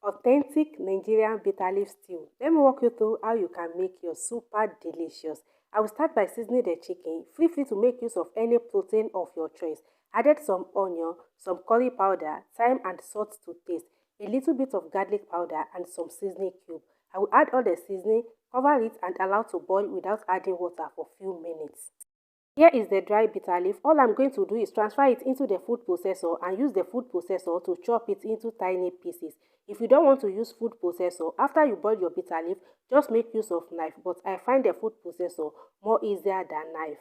Authentic Nigerian bitter leaf stew. Let me walk you through how you can make your super delicious. I will start by seasoning the chicken. Feel free to make use of any protein of your choice. Added some onion, some curry powder, thyme and salt to taste, a little bit of garlic powder and some seasoning cube. I will add all the seasoning, cover it and allow to boil without adding water for few minutes. Here is the dry bitter leaf. All I'm going to do is transfer it into the food processor and use the food processor to chop it into tiny pieces. If you don't want to use food processor, after you boil your bitter leaf, just make use of knife. But I find the food processor more easier than knife.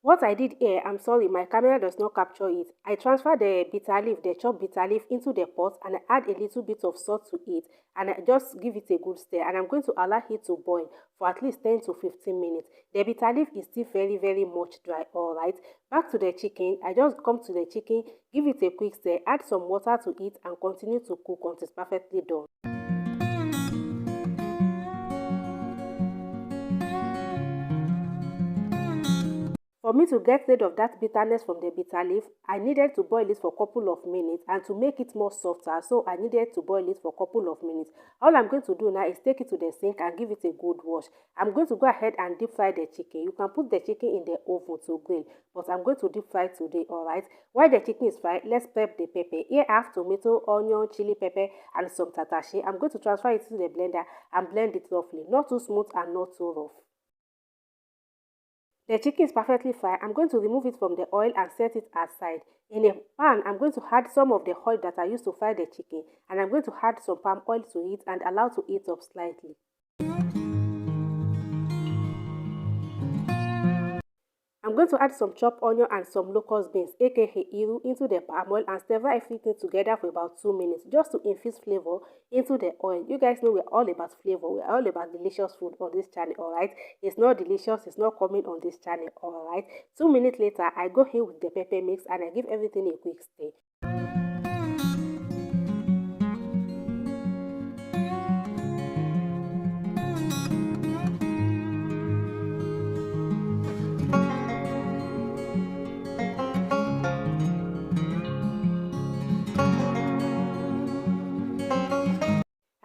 What I did here, I'm sorry, my camera does not capture it. I transfer the bitter leaf, the chopped bitter leaf into the pot and I add a little bit of salt to it and I just give it a good stir and I'm going to allow it to boil for at least 10 to 15 minutes. The bitter leaf is still very much dry, alright. Back to the chicken, I just come to the chicken, give it a quick stir, add some water to it and continue to cook until it's perfectly done. For me to get rid of that bitterness from the bitter leaf, I needed to boil it for a couple of minutes and to make it more softer, so I needed to boil it for a couple of minutes. All I'm going to do now is take it to the sink and give it a good wash. I'm going to go ahead and deep fry the chicken. You can put the chicken in the oven to grill, but I'm going to deep fry today, alright? While the chicken is fried, let's prep the pepper. Here I have tomato, onion, chili pepper and some tatashi. I'm going to transfer it to the blender and blend it roughly, not too smooth and not too rough. The chicken is perfectly fried. I'm going to remove it from the oil and set it aside. In a pan, I'm going to add some of the oil that I used to fry the chicken and I'm going to add some palm oil to it and allow to heat up slightly. I'm going to add some chopped onion and some locust beans, aka iru, into the palm oil and stir fry everything together for about 2 minutes just to infuse flavor into the oil. You guys know we're all about flavor. We're all about delicious food on this channel, alright? It's not delicious, it's not coming on this channel, alright? 2 minutes later, I go in with the pepper mix and I give everything a quick stir.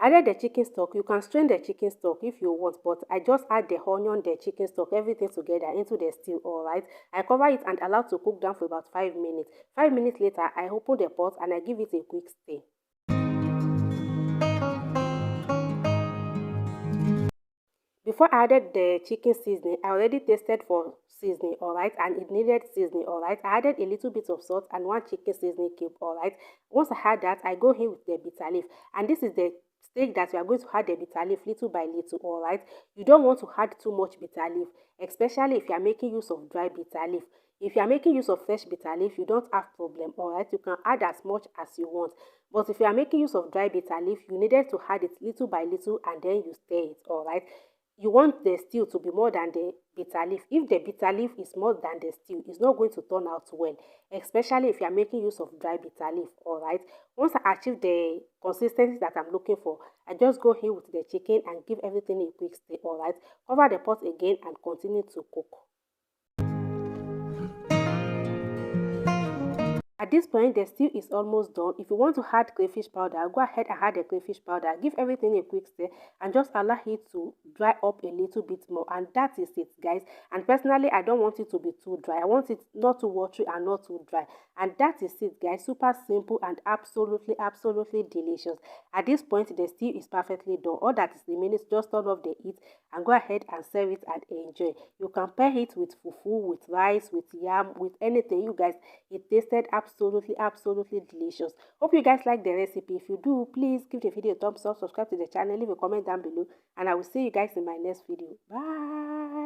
Added the chicken stock. You can strain the chicken stock if you want, but I just add the onion, the chicken stock, everything together into the stew, alright? I cover it and allow to cook down for about 5 minutes. 5 minutes later, I open the pot and I give it a quick stir. Before I added the chicken seasoning, I already tasted for seasoning, alright, and it needed seasoning, alright. I added a little bit of salt and one chicken seasoning cube, alright. Once I had that, I go in with the bitter leaf, and this is the stage that we are going to add the bitter leaf little by little, alright. You don't want to add too much bitter leaf, especially if you are making use of dry bitter leaf. If you are making use of fresh bitter leaf, you don't have problem, alright. You can add as much as you want. But if you are making use of dry bitter leaf, you needed to add it little by little and then you stir it, alright. You want the stew to be more than the bitter leaf. If the bitter leaf is more than the stew, it's not going to turn out well, especially if you are making use of dry bitter leaf, alright. Once I achieve the consistency that I'm looking for, I just go in with the chicken and give everything a quick stir, alright. Cover the pot again and continue to cook. At this point, the stew is almost done. If you want to add crayfish powder, go ahead and add the crayfish powder. Give everything a quick stir and just allow it to dry up a little bit more. And that is it, guys. And personally, I don't want it to be too dry. I want it not too watery and not too dry. And that is it, guys. Super simple and absolutely delicious. At this point, the stew is perfectly done. All that is remaining is just turn off the heat and go ahead and serve it and enjoy. You can pair it with fufu, with rice, with yam, with anything. You guys, it tasted absolutely delicious. Hope you guys like the recipe. If you do, please give the video a thumbs up, subscribe to the channel, leave a comment down below, and I will see you guys in my next video. Bye.